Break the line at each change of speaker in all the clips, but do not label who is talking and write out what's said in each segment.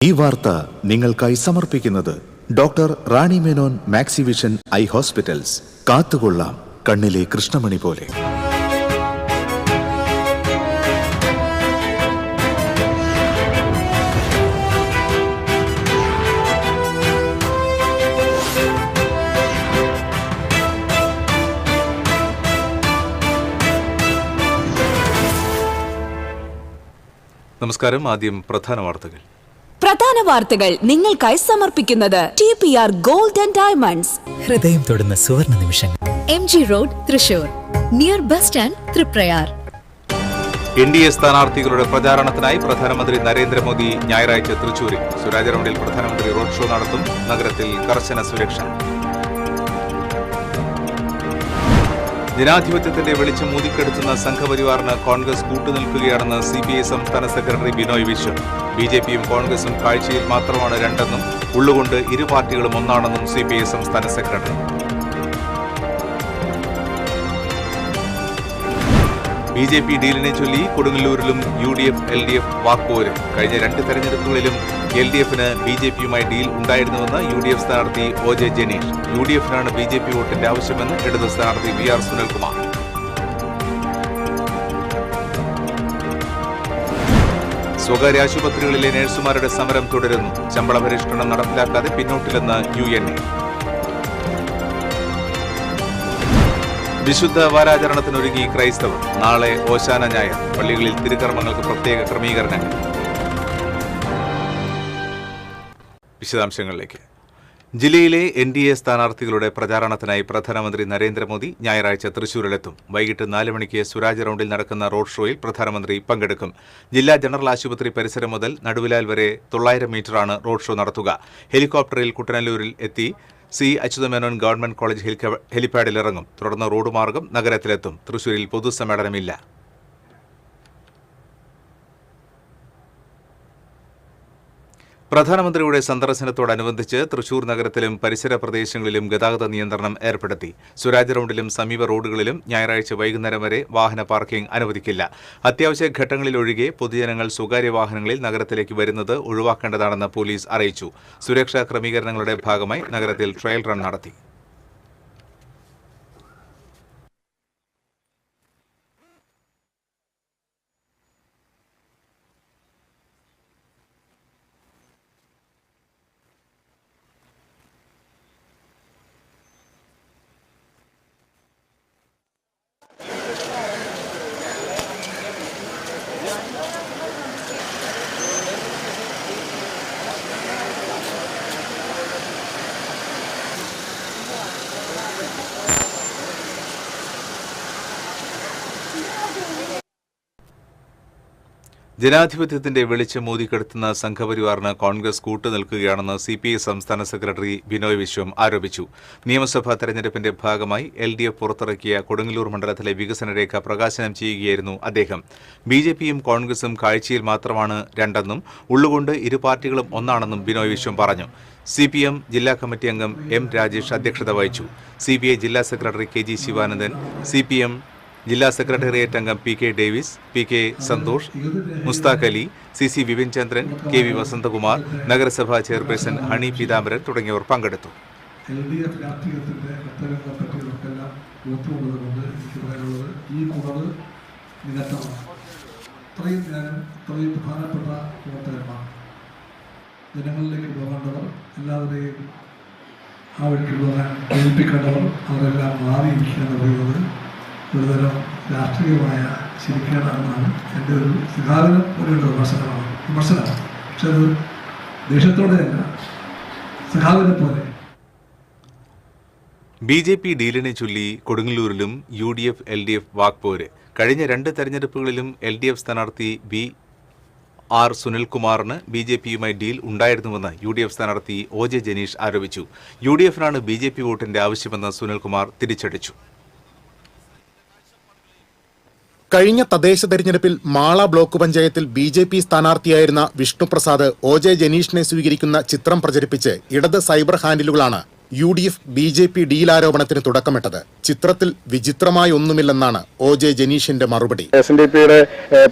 ഈ വാർത്ത നിങ്ങൾക്കായി സമർപ്പിക്കുന്നത് doctor Rani Menon Maxivision I hospitals. കാത്തുകൊള്ളാം കണ്ണിലെ കൃഷ്ണമണി പോലെ.
നമസ്കാരം. ആദ്യം പ്രധാന വാർത്തകൾ
നിങ്ങൾക്കായി സമർപ്പിക്കുന്നത് TPR Gold and Diamonds.
ഹൃദയം തൊടുന്ന സുവർണ നിമിഷങ്ങൾ.
MG road, Thrissur, near bus stand, Triprayar.
NDA സ്ഥാനാർത്ഥികളുടെ പ്രചാരണത്തിനായി പ്രധാനമന്ത്രി നരേന്ദ്രമോദി ഞായറാഴ്ച തൃശൂരിൽ. സ്വരാജ് റൗണ്ടിൽ പ്രധാനമന്ത്രി റോഡ് ഷോ നടത്തും. നഗരത്തിൽ കർശന സുരക്ഷ. ജനാധിപത്യത്തിന്റെ വെളിച്ചം ഊതിക്കെടുത്തുന്ന സംഘപരിവാറിന് കോൺഗ്രസ് കൂട്ടുനിൽക്കുകയാണെന്ന് CPI സംസ്ഥാന സെക്രട്ടറി ബിനോയ് വിശ്വം. BJPയും കോൺഗ്രസും കാഴ്ചയിൽ മാത്രമാണ് രണ്ടെന്നും ഉള്ളുകൊണ്ട് ഇരു പാർട്ടികളും ഒന്നാണെന്നും CPI സംസ്ഥാന സെക്രട്ടറി. BJP ഡീലിനെ ചൊല്ലി കൊടുങ്ങല്ലൂരിലും UDF LDF വാക്പോര്. കഴിഞ്ഞ 2 തെരഞ്ഞെടുപ്പുകളിലും LDFന് BJPയുമായി ഡീൽ ഉണ്ടായിരുന്നുവെന്ന് UDF സ്ഥാനാർത്ഥി OJ ജനീഷ്. UDFനാണ് BJP വോട്ടിന്റെ ആവശ്യമെന്ന് ഇടത് സ്ഥാനാർത്ഥി VR സുനിൽകുമാർ. സ്വകാര്യ ആശുപത്രികളിലെ നഴ്സുമാരുടെ സമരം തുടരുന്നു. ശമ്പള പരിഷ്കരണം നടപ്പിലാക്കാതെ പിന്നോട്ടില്ലെന്ന് UNA. വിശുദ്ധ വാരാചരണത്തിനൊരുങ്ങി ക്രൈസ്തവർ. നാളെ ഓശാന ഞായർ. പള്ളികളിൽ തിരുക്കർമ്മങ്ങൾക്ക് പ്രത്യേക ക്രമീകരണങ്ങൾ. വിശദാംശങ്ങളിലേക്ക്. ജില്ലയിലെ NDA സ്ഥാനാർത്ഥികളുടെ പ്രചാരണത്തിനായി പ്രധാനമന്ത്രി നരേന്ദ്രമോദി ഞായറാഴ്ച തൃശൂരിലെത്തും. വൈകിട്ട് 4 മണിക്ക് സ്വരാജ് റൗണ്ടിൽ നടക്കുന്ന റോഡ് ഷോയിൽ പ്രധാനമന്ത്രി പങ്കെടുക്കും. ജില്ലാ ജനറൽ ആശുപത്രി പരിസരം മുതൽ നടുവിലാൽ വരെ 900 മീറ്ററാണ് റോഡ് ഷോ നടത്തുക. ഹെലികോപ്റ്ററിൽ കുട്ടനല്ലൂരിൽ എത്തി C. അച്യുതമേനോൻ ഗവൺമെന്റ് കോളേജ് ഹെലിപാഡിൽ ഇറങ്ങും. തുടർന്ന് റോഡ് മാർഗം നഗരത്തിലെത്തും. തൃശൂരിൽ പൊതുസമ്മേളനമില്ല. പ്രധാനമന്ത്രിയുടെ സന്ദർശനത്തോടനുബന്ധിച്ച് തൃശൂർ നഗരത്തിലും പരിസര പ്രദേശങ്ങളിലും ഗതാഗത നിയന്ത്രണം ഏർപ്പെടുത്തി. സ്വരാജ് റൗണ്ടിലും സമീപ റോഡുകളിലും ഞായറാഴ്ച വൈകുന്നേരം വരെ വാഹന പാർക്കിംഗ് അനുവദിക്കില്ല. അത്യാവശ്യ ഘട്ടങ്ങളിലൊഴികെ പൊതുജനങ്ങൾ സ്വകാര്യ വാഹനങ്ങളിൽ നഗരത്തിലേക്ക് വരുന്നത് ഒഴിവാക്കേണ്ടതാണെന്ന് പോലീസ് അറിയിച്ചു. സുരക്ഷാ ക്രമീകരണങ്ങളുടെ ഭാഗമായി നഗരത്തിൽ ട്രയൽ റൺ നടത്തി. ജനാധിപത്യത്തിന്റെ വെളിച്ചം ഊതിക്കെടുത്തുന്ന സംഘപരിവാറിന് കോൺഗ്രസ് കൂട്ടുനിൽക്കുകയാണെന്ന് CPI സംസ്ഥാന സെക്രട്ടറി ബിനോയ് വിശ്വം ആരോപിച്ചു. നിയമസഭാ തെരഞ്ഞെടുപ്പിന്റെ ഭാഗമായി LDF പുറത്തിറക്കിയ കൊടുങ്ങല്ലൂർ മണ്ഡലത്തിലെ വികസനരേഖ പ്രകാശനം ചെയ്യുകയായിരുന്നു അദ്ദേഹം. BJPയും കോൺഗ്രസും കാഴ്ചയിൽ മാത്രമാണ് രണ്ടെന്നും ഉള്ളുകൊണ്ട് ഇരു പാർട്ടികളും ഒന്നാണെന്നും ബിനോയ് വിശ്വം പറഞ്ഞു. CPM ജില്ലാ കമ്മിറ്റി അംഗം M. രാജേഷ് അധ്യക്ഷത വഹിച്ചു. CPI ജില്ലാ സെക്രട്ടറി KG ശിവാനന്ദൻ, CPM ജില്ലാ സെക്രട്ടേറിയറ്റ് അംഗം PK Davis, PK Santhosh, Musthaq Ali, CC Vipin Chandran, KV Vasanthakumar, നഗരസഭാ ചെയർപേഴ്സൺ ഹണി പീതാംബരൻ തുടങ്ങിയവർ പങ്കെടുത്തു.
ജനങ്ങളിലേക്ക് പോകേണ്ടവർ, എല്ലാവരെയും ആ വഴിക്ക് പോകാൻ കേൾപ്പിക്കേണ്ടവർ അവരെല്ലാം മാറിയിരിക്കുകയെന്ന് പറയുന്നത് ഒരുതരം രാഷ്ട്രീയമായ ശരിക്കേടാണെന്നാണ് എൻ്റെ ഒരു സിദ്ധാന്തം പോലെയുള്ള വിമർശനമാണ്. പക്ഷെ അത് ദേഷ്യത്തോടെയല്ല, സഖാവിനെ പോലെ.
BJP ഡീലിനെ ചൊല്ലി കൊടുങ്ങല്ലൂരിലും UDF LDF വാക്പോര്. കഴിഞ്ഞ 2 തെരഞ്ഞെടുപ്പുകളിലും LDF സ്ഥാനാർത്ഥി VR സുനിൽകുമാറിന് BJPയുമായി ഡീൽ ഉണ്ടായിരുന്നുവെന്ന് UDF സ്ഥാനാർത്ഥി OJ ജനീഷ് ആരോപിച്ചു. UDFനാണ് BJP വോട്ടിന്റെ ആവശ്യമെന്ന് സുനിൽകുമാർ തിരിച്ചടിച്ചു.
കഴിഞ്ഞ തദ്ദേശ തെരഞ്ഞെടുപ്പിൽ മാള ബ്ലോക്ക് പഞ്ചായത്തിൽ BJP സ്ഥാനാർത്ഥിയായിരുന്ന വിഷ്ണുപ്രസാദ് OJ ജനീഷിനെ സ്വീകരിക്കുന്ന ചിത്രം പ്രചരിപ്പിച്ച് ഇടത് സൈബർ ഹാൻഡിലുകളാണ് UDF BJP ഡീൽ ആരോപണത്തിന് തുടക്കമിട്ടത്. ചിത്രത്തിൽ വിചിത്രമായി ഒന്നുമില്ലെന്നാണ് OJ ജനീഷിന്റെ മറുപടി.
SNDPയുടെ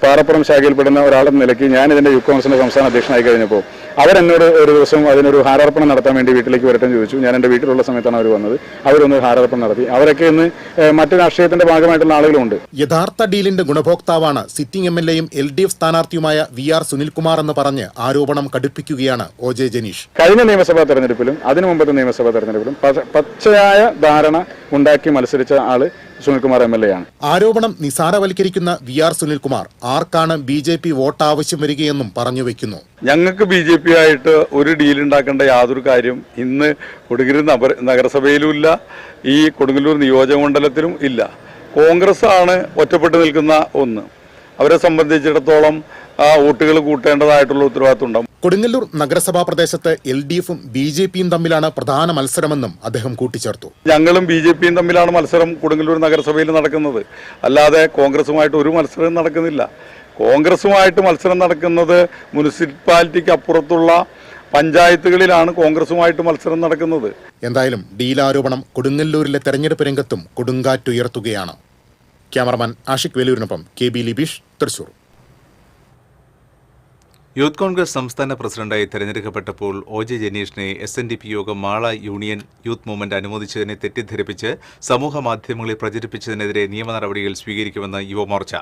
പാറപ്പുറം ശാഖയിൽപ്പെടുന്ന ഒരാളെന്ന നിലയ്ക്ക് ഞാൻ ഇതിന്റെ യൂത്ത് കോൺഗ്രസിന്റെ സംസ്ഥാന അധ്യക്ഷനായി കഴിഞ്ഞപ്പോൾ അവരെന്നോട് ഒരു ദിവസം അതിനൊരു ഹാരാർപ്പണം നടത്താൻ വേണ്ടി വീട്ടിലേക്ക് വരട്ടെന്ന് ചോദിച്ചു. ഞാൻ എൻ്റെ വീട്ടിലുള്ള സമയത്താണ് അവർ വന്നത്. അവരൊന്ന് ഹാരാർപ്പണം നടത്തി. അവരൊക്കെ ഇന്ന് മറ്റു രാഷ്ട്രീയത്തിന്റെ ഭാഗമായിട്ടുള്ള ആളുകളുണ്ട്.
യഥാർത്ഥ ഡീലിന്റെ ഗുണഭോക്താവാണ് സിറ്റിംഗ് MLAയും LDF സ്ഥാനാർത്ഥിയുമായ VR സുനിൽകുമാർ എന്ന് പറഞ്ഞ് ആരോപണം കടുപ്പിക്കുകയാണ് OJ ജനീഷ്.
കഴിഞ്ഞ നിയമസഭാ തെരഞ്ഞെടുപ്പിലും അതിനു മുമ്പത്തെ നിയമസഭാ തെരഞ്ഞെടുപ്പിലും പച്ചയായ ധാരണ ഉണ്ടാക്കി മത്സരിച്ച ആള് സുനിൽകുമാർ MLA ആണ്.
ആരോപണം നിസാരവൽക്കരിക്കുന്ന VR സുനിൽകുമാർ ആർക്കാണ് BJP വോട്ട് ആവശ്യം വരികയെന്നും പറഞ്ഞു വെക്കുന്നു.
ഞങ്ങൾക്ക് BJP ആയിട്ട് ഒരു ഡീൽ ഉണ്ടാക്കേണ്ട യാതൊരു കാര്യം ഇന്ന് കൊടുങ്ങല്ലൂർ നഗരസഭയിലും ഇല്ല, ഈ കൊടുങ്ങല്ലൂർ നിയോജകമണ്ഡലത്തിലും ഇല്ല. കോൺഗ്രസ് ആണ് ഒറ്റപ്പെട്ടു നിൽക്കുന്ന ഒന്ന്. അവരെ സംബന്ധിച്ചിടത്തോളം വോട്ടുകൾ കൂട്ടേണ്ടതായിട്ടുള്ള ഉത്തരവാദിത്വം ഉണ്ടാവും.
കൊടുങ്ങല്ലൂർ നഗരസഭാ പ്രദേശത്ത് LDFും BJPയും തമ്മിലാണ് പ്രധാന മത്സരമെന്നും അദ്ദേഹം കൂട്ടിച്ചേർത്തു.
ഞങ്ങളും BJPയും തമ്മിലാണ് മത്സരം കൊടുങ്ങല്ലൂർ നഗരസഭയിൽ നടക്കുന്നത്, അല്ലാതെ കോൺഗ്രസുമായിട്ട് ഒരു മത്സരം നടക്കുന്നില്ല. കോൺഗ്രസുമായിട്ട് മത്സരം നടക്കുന്നത് മുനിസിപ്പാലിറ്റിക്ക് അപ്പുറത്തുള്ള പഞ്ചായത്തുകളിലാണ് കോൺഗ്രസുമായിട്ട് മത്സരം നടക്കുന്നത്.
എന്തായാലും ഡീൽ ആരോപണം കൊടുങ്ങല്ലൂരിലെ തെരഞ്ഞെടുപ്പ് രംഗത്തും കൊടുങ്കാറ്റുയർത്തുകയാണ്. ക്യാമറമാൻ ആഷിഖ് വേലൂരിനൊപ്പം KB Libeesh, Thrissur.
Youth Congress സംസ്ഥാന പ്രസിഡന്റായി തെരഞ്ഞെടുക്കപ്പെട്ടപ്പോൾ OJ ജനീഷിനെ SNDP യോഗം മാള യൂണിയൻ യൂത്ത് മൂവ്മെന്റ് അനുമോദിച്ചതിനെ തെറ്റിദ്ധരിപ്പിച്ച് സമൂഹ മാധ്യമങ്ങളിൽ പ്രചരിപ്പിച്ചതിനെതിരെ നിയമ നടപടികൾ സ്വീകരിക്കുമെന്ന് യുവമോർച്ച.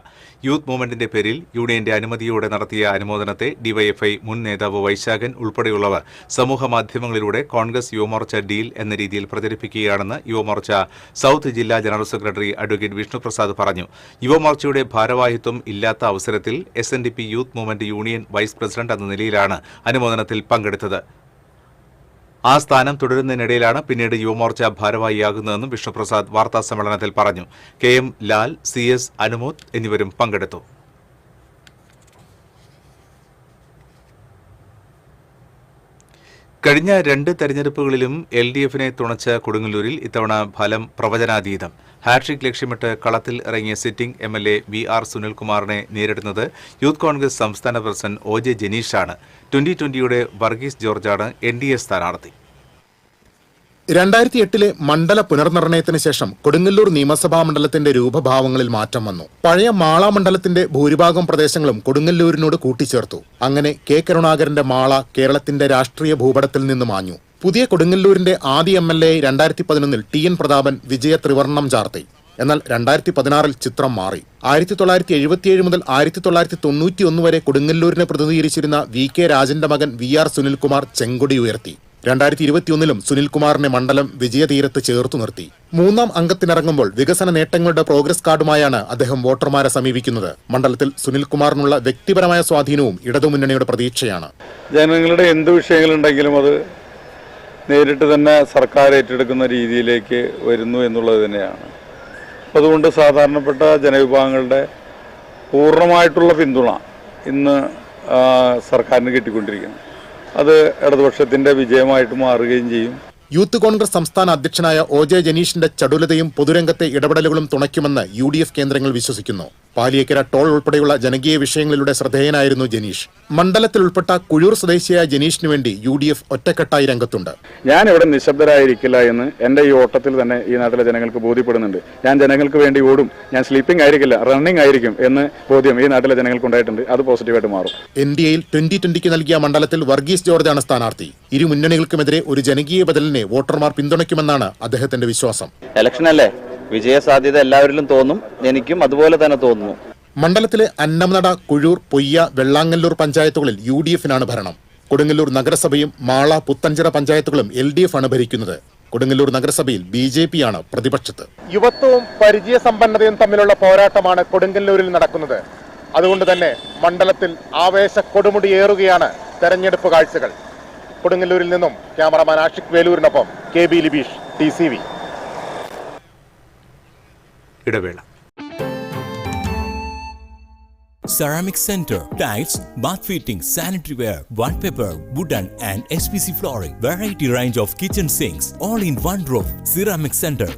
യൂത്ത് മൂവ്മെന്റിന്റെ പേരിൽ യൂണിയന്റെ അനുമതിയോടെ നടത്തിയ അനുമോദനത്തെ DYFI മുൻ നേതാവ് വൈശാഖൻ ഉൾപ്പെടെയുള്ളവർ സമൂഹ മാധ്യമങ്ങളിലൂടെ കോൺഗ്രസ് യുവമോർച്ച ഡീൽ എന്ന രീതിയിൽ പ്രചരിപ്പിക്കുകയാണെന്ന് യുവമോർച്ച സൗത്ത് ജില്ലാ ജനറൽ സെക്രട്ടറി അഡ്വക്കേറ്റ് വിഷ്ണുപ്രസാദ് പറഞ്ഞു. യുവമോർച്ചയുടെ ഭാരവാഹിത്വം ഇല്ലാത്ത അവസരത്തിൽ SNDP youth movement union vice president എന്ന നിലയിലാണ് അനുമോദനത്തിൽ പങ്കെടുത്തത്. ആ സ്ഥാനം തുടരുന്നതിനിടയിലാണ് പിന്നീട് യുവമോർച്ച ഭാരവാഹിയാകുന്നതെന്നും വിഷ്ണുപ്രസാദ് വാർത്താസമ്മേളനത്തിൽ പറഞ്ഞു. KM ലാൽ, CS അനുമോദ് എന്നിവരും പങ്കെടുത്തു. കഴിഞ്ഞ 2 തെരഞ്ഞെടുപ്പുകളിലും LDFിനെ തുണച്ച കൊടുങ്ങല്ലൂരിൽ ഇത്തവണ ഫലം പ്രവചനാതീതം. ഹാട്രിക് ലക്ഷ്യമിട്ട് കളത്തിൽ ഇറങ്ങിയ സിറ്റിംഗ് MLA VR സുനിൽകുമാറിനെ നേരിടുന്നത് യൂത്ത് കോൺഗ്രസ് സംസ്ഥാന പ്രസിഡന്റ് OJ ജനീഷാണ്. 2020യുടെ വർഗീസ് ജോർജാണ് NDA സ്ഥാനാർത്ഥി.
2008 മണ്ഡല പുനർനിർണയത്തിന് ശേഷം കൊടുങ്ങല്ലൂർ നിയമസഭാ മണ്ഡലത്തിന്റെ രൂപഭാവങ്ങളിൽ മാറ്റം വന്നു. പഴയ മാള മണ്ഡലത്തിന്റെ ഭൂരിഭാഗം പ്രദേശങ്ങളും കൊടുങ്ങല്ലൂരിനോട് കൂട്ടിച്ചേർത്തു. അങ്ങനെ K കരുണാകരന്റെ മാള കേരളത്തിന്റെ രാഷ്ട്രീയ ഭൂപടത്തിൽ നിന്ന് മാഞ്ഞു. പുതിയ കൊടുങ്ങല്ലൂരിന്റെ ആദ്യ MLA 2011 TN പ്രതാപൻ വിജയ ത്രിവർണം ചാർത്തി. എന്നാൽ 2016 ചിത്രം മാറി. 1977 മുതൽ 1991 വരെ കൊടുങ്ങല്ലൂരിനെ പ്രതിനിധീകരിച്ചിരുന്ന VK രാജന്റെ മകൻ VR സുനിൽകുമാർ ചെങ്കൊടി ഉയർത്തി. 2021 സുനിൽകുമാറിനെ മണ്ഡലം വിജയതീരത്ത് ചേർത്തു നിർത്തി. 3ാം അംഗത്തിനിറങ്ങുമ്പോൾ വികസന നേട്ടങ്ങളുടെ പ്രോഗ്രസ് കാർഡുമായാണ് അദ്ദേഹം വോട്ടർമാരെ സമീപിക്കുന്നത്. മണ്ഡലത്തിൽ സുനിൽകുമാറിനുള്ള വ്യക്തിപരമായ സ്വാധീനവും ഇടതുമുന്നണിയുടെ പ്രതീക്ഷയാണ്.
ജനങ്ങളുടെ എന്ത് വിഷയങ്ങളുണ്ടെങ്കിലും അത് നേരിട്ട് തന്നെ സർക്കാർ ഏറ്റെടുക്കുന്ന രീതിയിലേക്ക് വരുന്നു എന്നുള്ളത് തന്നെയാണ്. അതുകൊണ്ട് സാധാരണപ്പെട്ട ജനവിഭാഗങ്ങളുടെ പൂർണ്ണമായിട്ടുള്ള പിന്തുണ ഇന്ന് സർക്കാരിന് കിട്ടിക്കൊണ്ടിരിക്കുന്നു. അത് ഇടതുപക്ഷത്തിന്റെ വിജയമായിട്ട് മാറുകയും ചെയ്യും.
യൂത്ത് കോൺഗ്രസ് സംസ്ഥാന അധ്യക്ഷനായ OJ ജനീഷിന്റെ ചടുലതയും പൊതുരംഗത്തെ ഇടപെടലുകളും തുണയ്ക്കുമെന്ന് UDF കേന്ദ്രങ്ങൾ വിശ്വസിക്കുന്നു. പാലിയേക്കര ടോൾ ഉൾപ്പെടെയുള്ള ജനകീയ വിഷയങ്ങളിലൂടെ ശ്രദ്ധേയനായിരുന്നു ജനീഷ്. മണ്ഡലത്തിൽ ഉൾപ്പെട്ട കുഴൂർ സ്വദേശിയായ ജനീഷിന് വേണ്ടി UDF ഒറ്റക്കെട്ടായി രംഗത്തുണ്ട്.
ഞാൻ ഇവിടെ നിശബ്ദരായിരിക്കില്ല എന്ന് എൻ്റെ ഈ ഓട്ടത്തിൽ തന്നെ ഈ നാട്ടിലെ ജനങ്ങൾക്ക് ബോധ്യപ്പെടുന്നുണ്ട്. ഞാൻ ജനങ്ങൾക്ക് വേണ്ടി ഓടും, ഞാൻ സ്ലീപ്പിംഗ് ആയിരിക്കില്ല, റണ്ണിംഗ് ആയിരിക്കും എന്ന് ബോധ്യം ഈ നാട്ടിലെ ജനങ്ങൾക്ക് ഉണ്ടായിട്ടുണ്ട്. അത് പോസിറ്റീവായിട്ട് മാറും.
NDAയിൽ 2020 നൽകിയ മണ്ഡലത്തിൽ വർഗീസ് ജോർജാണ് സ്ഥാനാർത്ഥി. ഇരു മുന്നണികൾക്കുമെതിരെ ഒരു ജനകീയ ബദലിനെ വോട്ടർമാർ പിന്തുണയ്ക്കുമെന്നാണ് അദ്ദേഹത്തിന്റെ വിശ്വാസം.
ഇലക്ഷനല്ലേ, വിജയ സാധ്യത എല്ലാവരിലും തോന്നും, എനിക്കും അതുപോലെ തന്നെ തോന്നുന്നു.
മണ്ഡലത്തിലെ അന്നമനട, കുഴൂർ, പൊയ്യ, വെള്ളാങ്ങല്ലൂർ പഞ്ചായത്തുകളിൽ UDFനാണ് ഭരണം. കൊടുങ്ങല്ലൂർ നഗരസഭയും മാള, പുത്തഞ്ചിറ പഞ്ചായത്തുകളും LDF ആണ് ഭരിക്കുന്നത്. കൊടുങ്ങല്ലൂർ നഗരസഭയിൽ BJPയാണ് പ്രതിപക്ഷത്ത്. യുവത്വവും പരിചയസമ്പന്നതയും തമ്മിലുള്ള പോരാട്ടമാണ് കൊടുങ്ങല്ലൂരിൽ നടക്കുന്നത്. അതുകൊണ്ട് തന്നെ മണ്ഡലത്തിൽ ആവേശ കൊടുമുടിയേറുകയാണ് തെരഞ്ഞെടുപ്പ് കാഴ്ചകൾ. കൊടുങ്ങല്ലൂരിൽ നിന്നും ക്യാമറമാൻ ആഷിഖ് വേലൂരിനൊപ്പം KB ലിബീഷ്, TCV.
ഇടവേള.
Ceramic Center, tiles, bath fittings, sanitary ware, wallpaper, wooden and SPC flooring, variety range of kitchen sinks, all in one roof. Ceramic Center,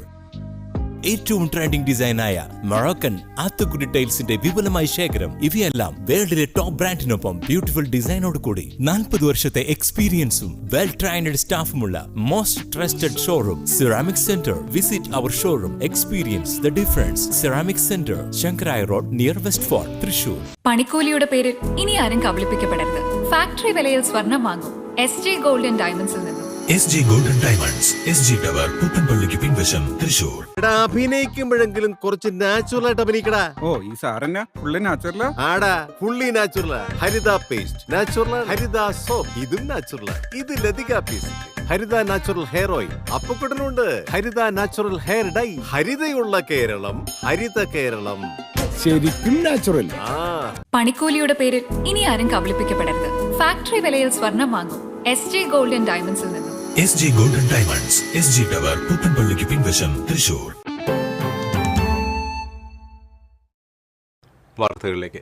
ഏറ്റവും ട്രെൻഡിംഗ് ഡിസൈനായ മൊറോക്കൻ ആത്തുക്കുടി ടൈൽസിന്റെ വിപുലമായ ശേഖരം. ഇവയെല്ലാം വേൾഡിലെ ടോപ്പ് ബ്രാൻഡിനൊപ്പം ബ്യൂട്ടിഫുൾ ഡിസൈനോട് കൂടി 40 വർഷത്തെ എക്സ്പീരിയൻസും വെൽ ട്രെയിൻഡ് സ്റ്റാഫുമുള്ള most trusted showroom ceramic centre. Visit our showroom, experience the difference. Ceramic centre, Sankaraya road, near west fort, Thrissur.
പണിക്കൂലിയുടെ പേരിൽ ഇനി ആരും കബളിപ്പിക്കപ്പെടരുത്. ഫാക്ടറി വിലയിൽ സ്വർണം വാങ്ങും SJ ഗോൾഡ് ആൻഡ് ഡയമണ്ട്സിൽ നിന്നും.
SJ golden diamonds, SG tower, പുത്തൻപള്ളിക്ക് പിൻവശം, തൃശൂർ.
അഭിനയിക്കുമ്പോഴെങ്കിലും കുറച്ച് നാച്ചുറൽ ആയിട്ട് അഭിനയിക്കടാ.
ഓ, ഈ സാറന്നെ ഫുള്ളി നാച്ചുറലാ?
ആടാ, ഫുള്ളി നാച്ചുറലാ. ഹരിത പേസ്റ്റ് നാച്ചുറൽ, ഹരിത സോപ്പ് ഇതും നാച്ചുറൽ. ഇത് ലതിക പേസ്റ്റ്, ഹരിത നാച്ചുറൽ ഹെയർ ഓയിൽ. അപ്പക്കുട്ടനുണ്ട് ഹരിത natural hair dye. ഹരിതയുള്ള Keralam, Haritha Keralam,
ശരിക്കും നാച്ചുറൽ.
പണിക്കൂലിയുടെ പേരിൽ ഇനി ആരും കബളിപ്പിക്കപ്പെടരുത്. ഫാക്ടറി വിലയിൽ സ്വർണം വാങ്ങും SJ ഗോൾഡ് ആൻഡ് ഡയമണ്ട്സിൽ നിന്നും.
SJ golden diamonds, SG tower, പുത്തൻപള്ളിക്ക് പിൻവശം, തൃശൂർ.
വാർത്തകളിലേക്ക്.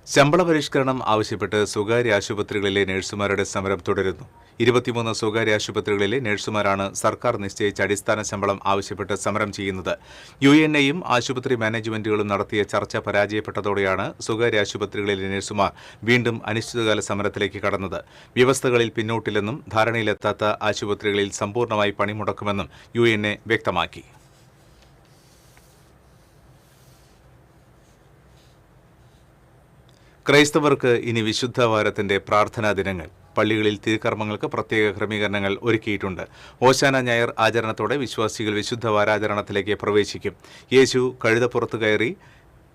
ശമ്പള പരിഷ്കരണം ആവശ്യപ്പെട്ട് സ്വകാര്യ ആശുപത്രികളിലെ നഴ്സുമാരുടെ സമരം തുടരുന്നു. 23 സ്വകാര്യ ആശുപത്രികളിലെ നഴ്സുമാരാണ് സർക്കാർ നിശ്ചയിച്ച അടിസ്ഥാന ശമ്പളം ആവശ്യപ്പെട്ട് സമരം ചെയ്യുന്നത്. UNAയും ആശുപത്രി മാനേജ്മെന്റുകളും നടത്തിയ ചർച്ച പരാജയപ്പെട്ടതോടെയാണ് സ്വകാര്യ ആശുപത്രികളിലെ നഴ്സുമാർ വീണ്ടും അനിശ്ചിതകാല സമരത്തിലേക്ക് കടന്നത്. വ്യവസ്ഥകളിൽ പിന്നോട്ടില്ലെന്നും ധാരണയിലെത്താത്ത ആശുപത്രികളിൽ സമ്പൂർണ്ണമായി പണിമുടക്കുമെന്നും UNA വ്യക്തമാക്കി. ക്രൈസ്തവർക്ക് ഇനി വിശുദ്ധ വാരത്തിന്റെ പ്രാർത്ഥനാ ദിനങ്ങൾ. പള്ളികളിൽ തിരുക്കർമ്മങ്ങൾക്ക് പ്രത്യേക ക്രമീകരണങ്ങൾ ഒരുക്കിയിട്ടുണ്ട്. ഓശാന ഞായർ ആചരണത്തോടെ വിശ്വാസികൾ വിശുദ്ധ വാരാചരണത്തിലേക്ക് പ്രവേശിക്കും. യേശു കഴുതപ്പുറത്ത് കയറി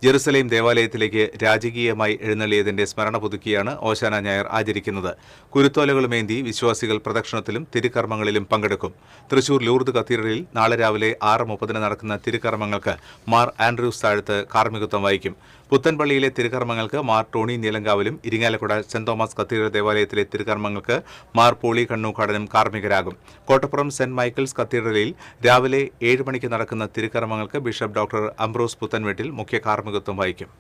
ജെറുസലേം ദേവാലയത്തിലേക്ക് രാജകീയമായി എഴുന്നള്ളിയതിന്റെ സ്മരണ പുതുക്കിയാണ് ഓശാന ഞായർ ആചരിക്കുന്നത്. കുരുത്തോലകളുമേന്തി വിശ്വാസികൾ പ്രദക്ഷിണത്തിലും തിരുക്കർമ്മങ്ങളിലും പങ്കെടുക്കും. തൃശൂർ ലൂർദ് കത്തീഡ്രലിൽ നാളെ രാവിലെ 6:30 നടക്കുന്ന തിരുക്കർമ്മങ്ങൾക്ക് മാർ ആൻഡ്രൂസ് താഴത്ത് കാർമ്മികത്വം വഹിക്കും. പുത്തൻപള്ളിയിലെ തിരുക്കർമ്മങ്ങൾക്ക് മാർ ടോണി നീലങ്കാവിലും ഇരിങ്ങാലക്കുട സെന്റ് തോമസ് കത്തീഡ്രൽ ദേവാലയത്തിലെ തിരുക്കർമ്മങ്ങൾക്ക് മാർ പോളി കണ്ണൂക്കാടനും കാർമ്മികരാകും. കോട്ടപ്പുറം സെന്റ് മൈക്കിൾസ് കത്തീഡ്രലിൽ രാവിലെ 7 മണിക്ക് നടക്കുന്ന തിരുക്കർമ്മങ്ങൾക്ക് ബിഷപ്പ് ഡോക്ടർ അംബ്രോസ് പുത്തൻവീട്ടിൽ മുഖ്യ കാർമ്മികത്വം വഹിക്കും.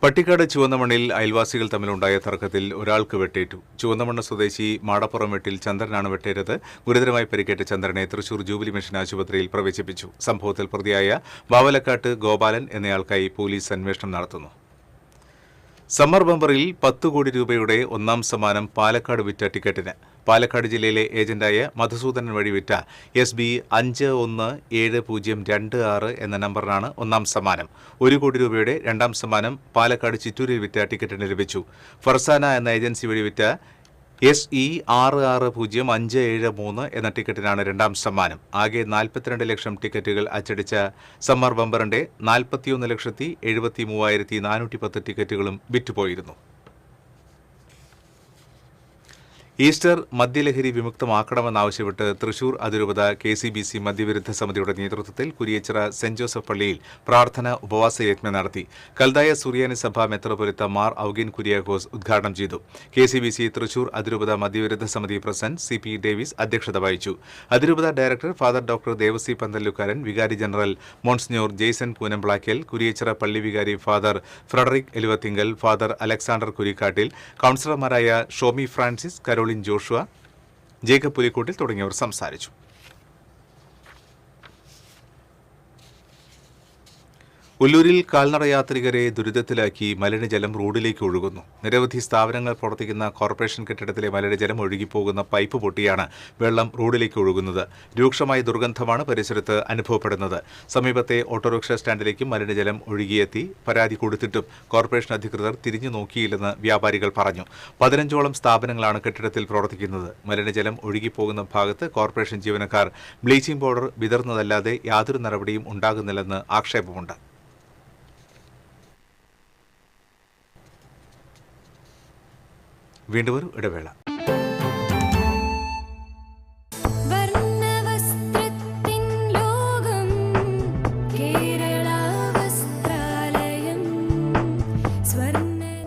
പട്ടിക്കാട് ചുവന്നമണ്ണിൽ അയൽവാസികൾ തമ്മിലുണ്ടായ തർക്കത്തിൽ ഒരാൾക്ക് വെട്ടേറ്റു. ചുവന്നമണ്ണ് സ്വദേശി മാടപ്പുറം വീട്ടിൽ ചന്ദ്രനാണ് വെട്ടേറ്റത്. ഗുരുതരമായി പരിക്കേറ്റ ചന്ദ്രനെ തൃശൂർ ജൂബിലി മിഷൻ ആശുപത്രിയിൽ പ്രവേശിപ്പിച്ചു. സംഭവത്തിൽ പ്രതിയായ വാവലക്കാട്ട് ഗോപാലൻ എന്നയാൾക്കായി പോലീസ് അന്വേഷണം നടത്തുന്നു. സമ്മർ ബമ്പറിൽ 10 കോടി രൂപയുടെ ഒന്നാം സമ്മാനം പാലക്കാട് വിറ്റ ടിക്കറ്റിന്. പാലക്കാട് ജില്ലയിലെ ഏജന്റായ മധുസൂദനൻ വഴി വിറ്റ SB 517026 എന്ന നമ്പറിനാണ് ഒന്നാം സമ്മാനം. 1 കോടി രൂപയുടെ രണ്ടാം സമ്മാനം പാലക്കാട് ചിറ്റൂരിൽ വിറ്റ ടിക്കറ്റിന് ലഭിച്ചു. ഫർസാന എന്ന ഏജൻസി വഴി വിറ്റ SE 660573 എന്ന ടിക്കറ്റിനാണ് രണ്ടാം സമ്മാനം. ആകെ 42 ലക്ഷം ടിക്കറ്റുകൾ അച്ചടിച്ച സമ്മർ ബമ്പറിന്റെ 41,73,410 ടിക്കറ്റുകളും വിറ്റുപോയിരുന്നു. ഈസ്റ്റർ മദ്യലഹരി വിമുക്തമാക്കണമെന്നാവശ്യപ്പെട്ട് തൃശൂർ അതിരൂപത KCBC മദ്യവിരുദ്ധ സമിതിയുടെ നേതൃത്വത്തിൽ കുരിയച്ചിറ സെന്റ് ജോസഫ് പള്ളിയിൽ പ്രാർത്ഥന ഉപവാസ യജ്ഞം നടത്തി. കൽതായ സുറിയാനി സഭ മെത്രാപ്പൊലീത്ത മാർ ഔഗീൻ കുര്യാക്കോസ് ഉദ്ഘാടനം ചെയ്തു. KCBC തൃശൂർ അതിരൂപത മദ്യവിരുദ്ധ സമിതി പ്രസിഡന്റ് CP ഡേവിസ് അധ്യക്ഷത വഹിച്ചു. അതിരൂപത director father doctor Devassy Panthallookkaran, വികാരി ജനറൽ മോൺസിഞ്ഞോർ ജെയ്സൺ പൂനംപ്ലാക്കൽ, കുരിയച്ചിറ പള്ളി വികാരി father Frederick Eluvathingal, father Alexander Kurikkattil, കൌൺസിലർമാരായ Shomi Francis, Caroline Joshua, Jacob Pulikkottil തുടങ്ങിയവർ സംസാരിച്ചു. ഉല്ലൂരിൽ കാൽനട യാത്രികരെ ദുരിതത്തിലാക്കി മലിനജലം റോഡിലേക്ക് ഒഴുകുന്നു. നിരവധി സ്ഥാപനങ്ങൾ പ്രവർത്തിക്കുന്ന കോർപ്പറേഷൻ കെട്ടിടത്തിലെ മലിനജലം ഒഴുകിപ്പോകുന്ന പൈപ്പ് പൊട്ടിയാണ് വെള്ളം റോഡിലേക്ക് ഒഴുകുന്നത്. രൂക്ഷമായ ദുർഗന്ധമാണ് പരിസരത്ത് അനുഭവപ്പെടുന്നത്. സമീപത്തെ ഓട്ടോറിക്ഷ സ്റ്റാൻഡിലേക്കും മലിനജലം ഒഴുകിയെത്തി. പരാതി കൊടുത്തിട്ടും കോർപ്പറേഷൻ അധികൃതർ തിരിഞ്ഞു നോക്കിയില്ലെന്ന് വ്യാപാരികൾ പറഞ്ഞു. 15ഓളം സ്ഥാപനങ്ങളാണ് കെട്ടിടത്തിൽ പ്രവർത്തിക്കുന്നത്. മലിനജലം ഒഴുകിപ്പോകുന്ന ഭാഗത്ത് കോർപ്പറേഷൻ ജീവനക്കാർ ബ്ലീച്ചിംഗ് പൗഡർ വിതർന്നതല്ലാതെ യാതൊരു നടപടിയും ഉണ്ടാകുന്നില്ലെന്ന് ആക്ഷേപമുണ്ട്. വീണ്ടും ഒരു ഇടവേള.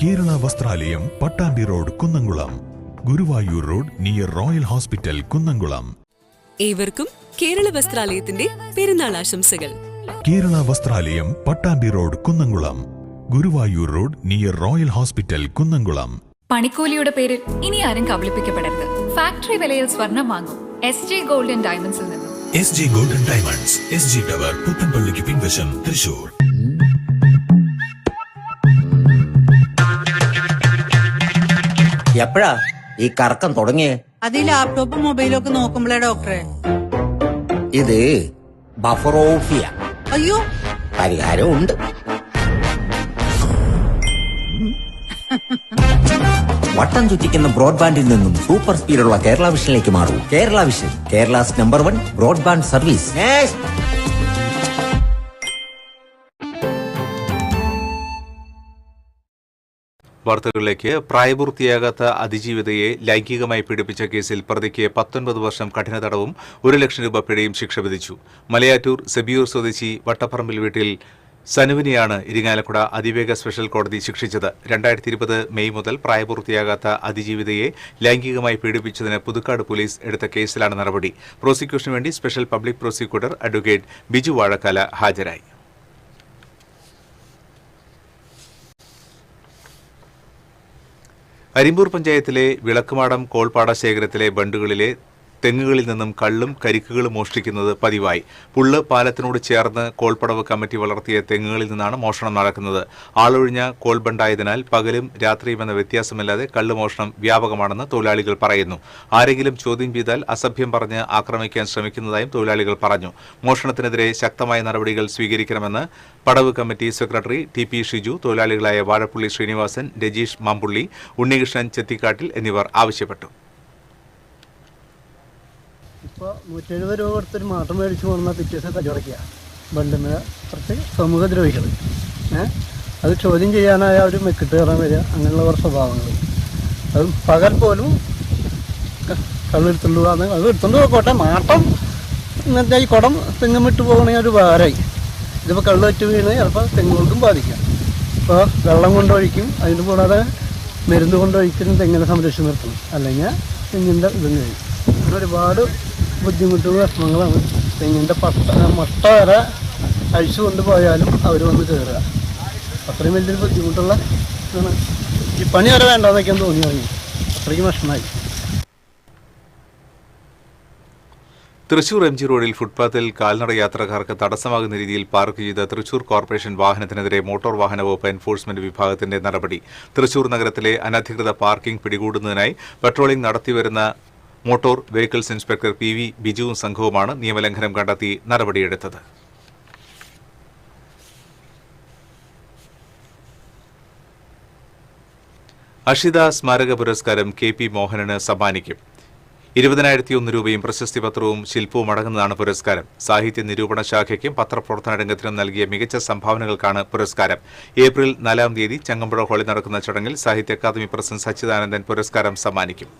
Kerala Vasthralayam, Pattambi road, Kunnamkulam. Guruvayur road near royal hospital, Kunnamkulam.
ഏവർക്കും കേരള വസ്ത്രാലയത്തിന്റെ പെരുന്നാൾ ആശംസകൾ.
Kerala Vasthralayam, Pattambi road, Kunnamkulam. Guruvayur road near royal hospital, Kunnamkulam.
പണിക്കൂലിയുടെ പേരിൽ ഇനി ആരും കബളിപ്പിക്കപ്പെടരുത്. ഫാക്ടറി വിലയിൽ സ്വർണം വാങ്ങും SJ ഗോൾഡ് ആൻഡ് ഡയമണ്ട്സിൽ നിന്നും.
SG golden diamonds, SG tower, പുത്തൻപള്ളിക്ക് പിൻവശം, തൃശൂർ.
എപ്പോഴാ ഈ കറക്കം തുടങ്ങിയേ?
അത് ഈ ലാപ്ടോപ്പും മൊബൈലും ഒക്കെ നോക്കുമ്പോഴേ ഡോക്ടറെ.
ഇത് ബഫറോഫിയ.
അയ്യോ,
പരിഹാരമുണ്ട്. വട്ടം ചുറ്റിക്കുന്ന ബ്രോഡ്ബാൻഡിൽ നിന്നും സൂപ്പർ സ്പീഡുള്ള കേരള വിഷനിലേക്ക് മാറൂ. Kerala vision, Kerala's number 1 broadband service.
വാർത്തകളിലേക്ക്. പ്രായപൂർത്തിയാകാത്ത അതിജീവിതയെ ലൈംഗികമായി പീഡിപ്പിച്ച കേസിൽ പ്രതിക്ക് 19 വർഷം കഠിന തടവും 1 ലക്ഷം രൂപ പിഴയും ശിക്ഷ വിധിച്ചു. മലയാറ്റൂർ സെബിയൂർ സ്വദേശി വട്ടപ്പറമ്പിൽ വീട്ടിൽ സനുവിനെയാണ് ഇരിങ്ങാലക്കുട അതിവേഗ സ്പെഷ്യൽ കോടതി ശിക്ഷിച്ചത്. 2020 മെയ് മുതൽ പ്രായപൂർത്തിയാകാത്ത അതിജീവിതയെ ലൈംഗികമായി പീഡിപ്പിച്ചതിന് പുതുക്കാട് പോലീസ് എടുത്ത കേസിലാണ് നടപടി. പ്രോസിക്യൂഷനു വേണ്ടി special public prosecutor advocate Biju Vazhakkala ഹാജരായി. അരിമ്പൂർ പഞ്ചായത്തിലെ വിളക്കുമാടം കോൾപ്പാട ശേഖരത്തിലെ ബണ്ടുകളിലെ തെങ്ങുകളിൽ നിന്നും കള്ളും കരിക്കുകളും മോഷ്ടിക്കുന്നത് പതിവായി. പുള്ള് പാലത്തിനോട് ചേർന്ന് കോൾപ്പടവ് കമ്മിറ്റി വളർത്തിയ തെങ്ങുകളിൽ നിന്നാണ് മോഷണം നടക്കുന്നത്. ആളൊഴിഞ്ഞ കോൾബണ്ടായതിനാൽ പകലും രാത്രിയും എന്ന വ്യത്യാസമില്ലാതെ കള്ളുമോഷണം വ്യാപകമാണെന്ന് തൊഴിലാളികൾ പറയുന്നു. ആരെങ്കിലും ചോദ്യം ചെയ്താൽ അസഭ്യം പറഞ്ഞ് ആക്രമിക്കാൻ ശ്രമിക്കുന്നതായും തൊഴിലാളികൾ പറഞ്ഞു. മോഷണത്തിനെതിരെ ശക്തമായ നടപടികൾ സ്വീകരിക്കണമെന്ന് പടവ് കമ്മിറ്റി സെക്രട്ടറി TP ഷിജു, തൊഴിലാളികളായ വാഴപ്പള്ളി ശ്രീനിവാസൻ, രജീഷ് മാമ്പുള്ളി, ഉണ്ണികൃഷ്ണൻ ചെത്തിക്കാട്ടിൽ എന്നിവർ ആവശ്യപ്പെട്ടു.
ഇപ്പോൾ 170 രൂപ കൊടുത്തൊരു മാട്ടം മേടിച്ച് കൊണ്ടുവന്നാൽ പിറ്റേ ദിവസം കച്ചവടക്കുക ബണ്ടുമേൽ കുറച്ച് സമൂഹദ്രോഹികൾ. അത് ചോദ്യം ചെയ്യാനായ അവർ മെക്കിട്ട് കയറാൻ വരിക, അങ്ങനെയുള്ള കുറച്ച് സ്വഭാവങ്ങൾ. അത് പകൽ പോലും കള്ളെടുത്തുള്ളൂ. അത് എടുത്തുകൊണ്ട് പോയിക്കോട്ടെ, മാട്ടം ഇന്നത്തെ ഈ കുടം തെങ്ങും വിട്ട് പോകണമെങ്കിൽ ഒരു ഭാരമായി. ഇതിപ്പോൾ കള്ള് വെച്ച് വീണ് ചിലപ്പോൾ തെങ്ങുകൾക്കും ബാധിക്കാം. ഇപ്പോൾ വെള്ളം കൊണ്ടൊഴിക്കും, അതിന് കൂടാതെ മരുന്ന് കൊണ്ടൊഴിക്കലും തെങ്ങിനെ സംരക്ഷിച്ച് നിർത്തണം, അല്ലെങ്കിൽ തെങ്ങിൻ്റെ ഇതും കഴിയും. അങ്ങനെ ഒരുപാട് ബുദ്ധിമുട്ടും വിഷമങ്ങളാണ്. തെങ്ങിൻ്റെ മട്ട വരെ അഴിച്ചു കൊണ്ടുപോയാലും അവർ വന്ന് കയറുക. അത്രയും വലിയൊരു ബുദ്ധിമുട്ടുള്ള ഇതാണ്. ഈ പണി വരെ വേണ്ടാന്നൊക്കെ തോന്നി തുടങ്ങി, അത്രയ്ക്ക് വിഷമമായി.
തൃശൂർ MG റോഡിൽ ഫുട്പാത്തിൽ കാൽനട യാത്രക്കാർക്ക് തടസ്സമാകുന്ന രീതിയിൽ പാർക്ക് ചെയ്ത തൃശൂർ കോർപ്പറേഷൻ വാഹനത്തിനെതിരെ മോട്ടോർ വാഹന വകുപ്പ് എൻഫോഴ്സ്മെന്റ് വിഭാഗത്തിന്റെ നടപടി. തൃശൂർ നഗരത്തിലെ അനധികൃത പാർക്കിംഗ് പിടികൂടുന്നതിനായി പട്രോളിംഗ് നടത്തിവരുന്ന മോട്ടോർ വെഹിക്കിൾസ് ഇൻസ്പെക്ടർ PV ബിജുവും സംഘവുമാണ് നിയമലംഘനം കണ്ടെത്തി നടപടിയെടുത്തത്. അഷിത സ്മാരക പുരസ്കാരം KP മോഹനന് സമ്മാനിക്കും. 20,001 രൂപയും പ്രശസ്തി പത്രവും ശില്പവും അടങ്ങുന്നതാണ് പുരസ്കാരം. സാഹിത്യ നിരൂപണ ശാഖയ്ക്കും പത്രപ്രവർത്തന രംഗത്തിനും നൽകിയ മികച്ച സംഭാവനകൾക്കാണ് പുരസ്കാരം. ഏപ്രിൽ 4-ാം തീയതി ചങ്ങമ്പുഴ ഹാളിൽ നടക്കുന്ന ചടങ്ങിൽ സാഹിത്യ അക്കാദമി പ്രസിഡന്റ് സച്ചിദാനന്ദൻ പുരസ്കാരം സമ്മാനിക്കും.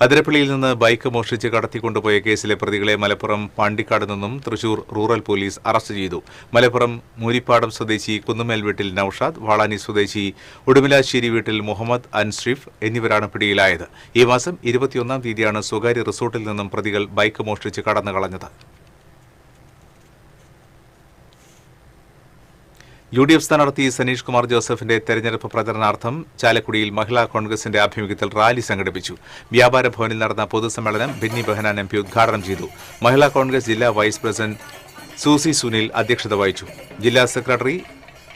അതിരപ്പള്ളിയിൽ നിന്ന് ബൈക്ക് മോഷ്ടിച്ച് കടത്തിക്കൊണ്ടുപോയ കേസിലെ പ്രതികളെ മലപ്പുറം പാണ്ടിക്കാട് നിന്നും തൃശൂർ റൂറൽ പോലീസ് അറസ്റ്റ് ചെയ്തു. മലപ്പുറം മൂരിപ്പാടം സ്വദേശി കുന്നുമേൽ വീട്ടിൽ നൌഷാദ്, വാളാനി സ്വദേശി ഉടുമലാശ്ശേരി വീട്ടിൽ മുഹമ്മദ് അൻഷ്രിഫ് എന്നിവരാണ് പിടിയിലായത്. ഈ മാസം 21-ാം തീയതിയാണ് സ്വകാര്യ റിസോർട്ടിൽ നിന്നും പ്രതികൾ ബൈക്ക് മോഷ്ടിച്ച് കടന്നു കളഞ്ഞത്. UDF സ്ഥാനാർത്ഥി സനീഷ് കുമാർ ജോസഫിന്റെ തെരഞ്ഞെടുപ്പ് പ്രചരണാർത്ഥം ചാലക്കുടിയിൽ മഹിളാ കോൺഗ്രസിന്റെ ആഭിമുഖ്യത്തിൽ റാലി സംഘടിപ്പിച്ചു. വ്യാപാര ഭവനിൽ നടന്ന പൊതുസമ്മേളനം ബെന്നി ബെഹനാൻ MP ഉദ്ഘാടനം ചെയ്തു. മഹിളാ കോൺഗ്രസ് ജില്ലാ വൈസ് പ്രസിഡന്റ് സൂസി സുനിൽ അധ്യക്ഷത വഹിച്ചു. ജില്ലാ സെക്രട്ടറി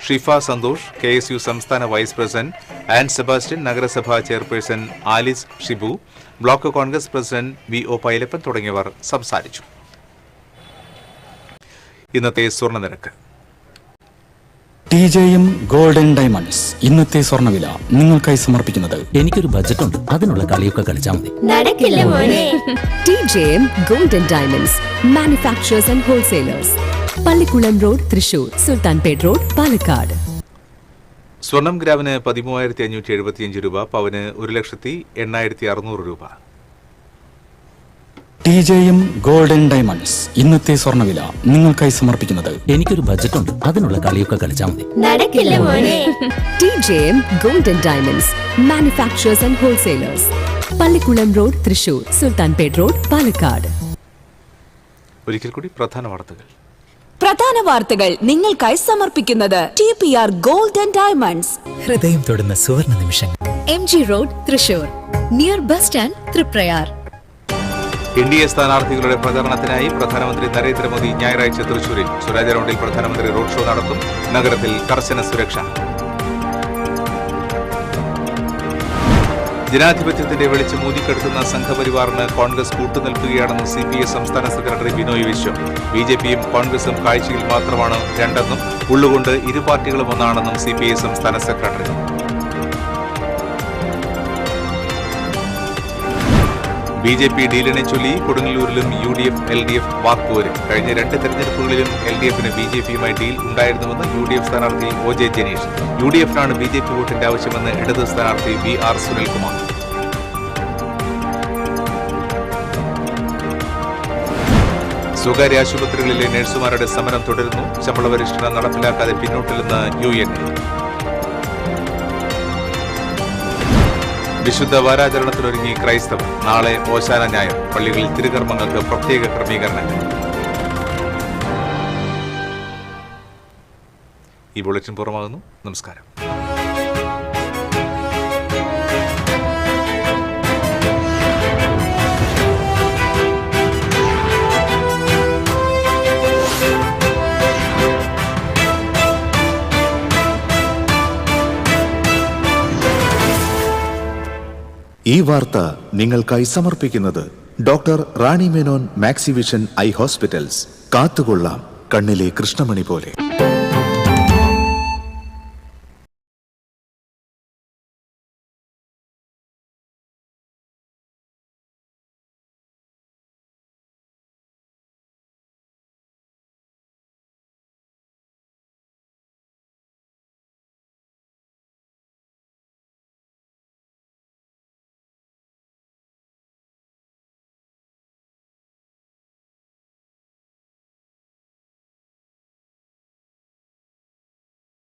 ഷിഫ സന്തോഷ്, KSU സംസ്ഥാന വൈസ് പ്രസിഡന്റ് ആൻ സെബാസ്റ്റ്യൻ, നഗരസഭാ chairperson Alice Shibu, block Congress president VO Pailappan തുടങ്ങിയവർ സംസാരിച്ചു. ഇന്നത്തെ സ്വർണ്ണനിരക്ക്.
TJM ഗോൾഡൻ ഡയമണ്ട്സ്, ഇന്നത്തെ സ്വർണ്ണവില നിങ്ങൾക്കായി സമർപ്പിക്കുന്നത്.
എനിക്കൊരു ബജറ്റ് ഉണ്ട്, അതിനുള്ള കളിയൊക്കെ കളിച്ചാൽ മതി.
നടക്കില്ല മോനെ. TJM golden diamonds, manufacturers and wholesalers, Pallikkulam road, Thrissur, Sultanpet road, Palakkad.
സ്വർണം ഗ്രാമിന് 13,575 രൂപ, പവന് 1,08,600 രൂപ.
TJM ഗോൾഡൻ ഡയമണ്ട്സ്, ഇന്നത്തെ സ്വർണ്ണവില നിങ്ങൾക്കായി സമർപ്പിക്കുന്നത്.
എനിക്കൊരു ബജറ്റ് ഉണ്ട്, അതിനുള്ള കളിയൊക്കെ കളിച്ചാൽ മതി.
നടക്കില്ല മോനെ. TJM golden diamonds, manufacturers and wholesalers, Pallikkulam road, Thrissur, Sultanpet road, Palakkad.
ഒരിക്കൽ കൂടി പ്രധാന വാർത്തകൾ.
പ്രധാന വാർത്തകൾ നിങ്ങൾക്കായി സമർപ്പിക്കുന്നത് TPR ഗോൾഡൻ ഡയമണ്ട്സ്.
ഹൃദയം തൊടുന്ന സുവർണ നിമിഷങ്ങൾ.
MG Road, Thrissur, near bus stand, Triprayar.
NDA സ്ഥാനാർത്ഥികളുടെ പ്രചരണത്തിനായി പ്രധാനമന്ത്രി നരേന്ദ്രമോദി ഞായറാഴ്ച തൃശൂരിൽ സ്വരാജ് റൗണ്ടിൽ പ്രധാനമന്ത്രി റോഡ് ഷോ നടത്തും. നഗരത്തിൽ കർശന സുരക്ഷ. ജനാധിപത്യത്തിന്റെ വെളിച്ചം ഊതിക്കെടുത്തുന്ന സംഘപരിവാറിന് കോൺഗ്രസ് കൂട്ടുനിൽക്കുകയാണെന്ന് CPI സംസ്ഥാന സെക്രട്ടറി ബിനോയ് വിശ്വം. BJPയും കോൺഗ്രസും കാഴ്ചയിൽ മാത്രമാണ് രണ്ടെന്നും ഉള്ളുകൊണ്ട് ഇരു പാർട്ടികളും ഒന്നാണെന്നും CPI സംസ്ഥാന സെക്രട്ടറി. BJP ഡീലിനെ ചൊല്ലി കൊടുങ്ങല്ലൂരിലും UDF LDF വാക്പോര്. കഴിഞ്ഞ 2 തെരഞ്ഞെടുപ്പുകളിലും LDFന് BJPയുമായി ഡീൽ ഉണ്ടായിരുന്നുവെന്ന് UDF സ്ഥാനാർത്ഥി OJ ജനീഷ്. UDFനാണ് BJP വോട്ടിന്റെ ആവശ്യമെന്ന് ഇടത് സ്ഥാനാർത്ഥി VR സുനിൽകുമാർ. സ്വകാര്യ ആശുപത്രികളിലെ നഴ്സുമാരുടെ സമരം തുടരുന്നു. ശമ്പള പരിഷ്കരണം നടപ്പിലാക്കാതെ പിന്നോട്ടില്ലെന്ന് UNA. വിശുദ്ധ വാരാചരണത്തിനൊരുങ്ങി ക്രൈസ്തവർ. നാളെ ഓശാന ഞായർ. പള്ളികളിൽ തിരുകർമ്മങ്ങൾക്ക് പ്രത്യേക ക്രമീകരണങ്ങൾ. ഈ ബുള്ളറ്റിൻ പുറമാകുന്നു. നമസ്കാരം.
ഈ വാർത്ത നിങ്ങൾക്കായി സമർപ്പിക്കുന്നത് doctor Rani Menon Maxivision I hospitals. കാത്തുകൊള്ളാം കണ്ണിലെ കൃഷ്ണമണി പോലെ.